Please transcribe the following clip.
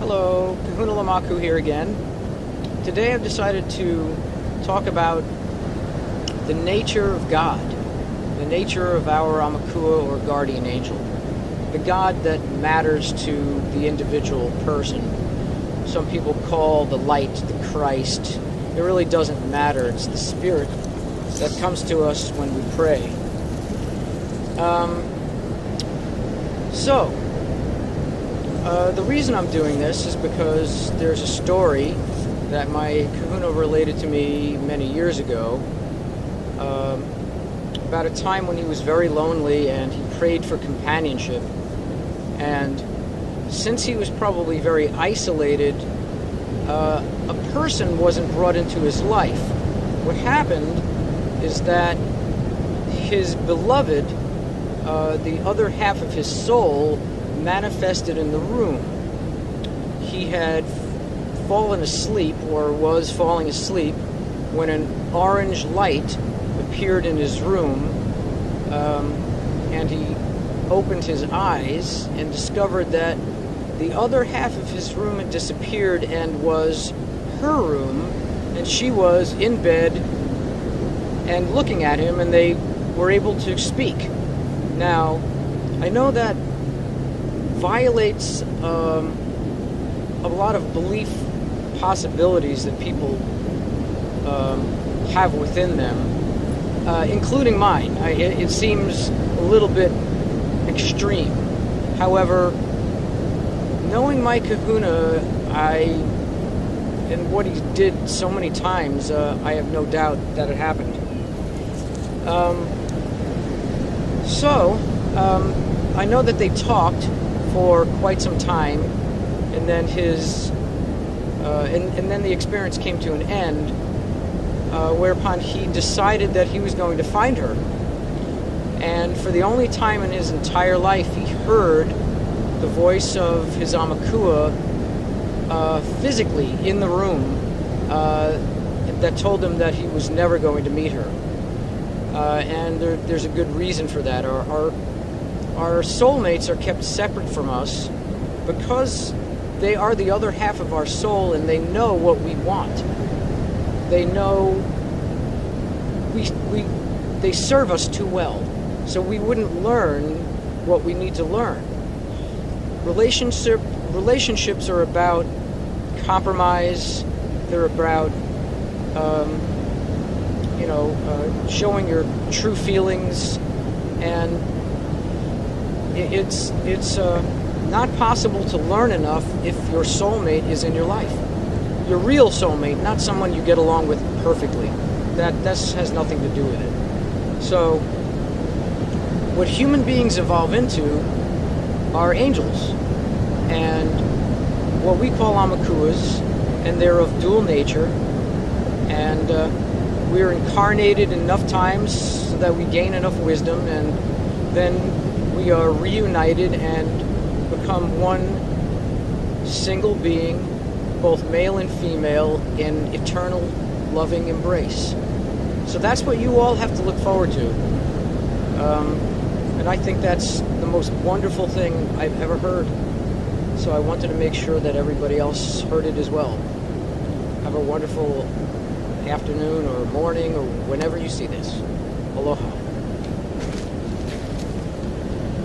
Hello, Kahuna here again. Today I've decided to talk about the nature of God, the nature of our Amakua or guardian angel, the God that matters to the individual person. Some people call the light the Christ. It really doesn't matter. It's the Spirit that comes to us when we pray. The reason I'm doing this is because there's a story that my Kahuna related to me many years ago about a time when he was very lonely and he prayed for companionship. And since he was probably very isolated, a person wasn't brought into his life. What happened is that his beloved, the other half of his soul, manifested in the room. He had fallen asleep, or was falling asleep, when an orange light appeared in his room, and he opened his eyes and discovered that the other half of his room had disappeared and was her room, and she was in bed and looking at him, and they were able to speak. Now, I know that violates a lot of belief possibilities that people have within them, including mine. It seems a little bit extreme. However, knowing my Kahuna, and what he did so many times, I have no doubt that it happened. I know that they talked for quite some time, and then and then the experience came to an end, whereupon he decided that he was going to find her. And for the only time in his entire life, he heard the voice of his Amakua physically in the room that told him that he was never going to meet her. And there's a good reason for that. Our soulmates are kept separate from us because they are the other half of our soul, and they know what we want. They know they serve us too well, so we wouldn't learn what we need to learn. Relationships are about compromise. They're about showing your true feelings, and it's not possible to learn enough if your soulmate is in your life. Your real soulmate, not someone you get along with perfectly. That has nothing to do with it. So, what human beings evolve into are angels, and what we call Amakuas, and they're of dual nature, and we're incarnated enough times so that we gain enough wisdom, and then we are reunited and become one single being, both male and female, in eternal loving embrace. So that's what you all have to look forward to. And I think that's the most wonderful thing I've ever heard. So I wanted to make sure that everybody else heard it as well. Have a wonderful afternoon or morning or whenever you see this.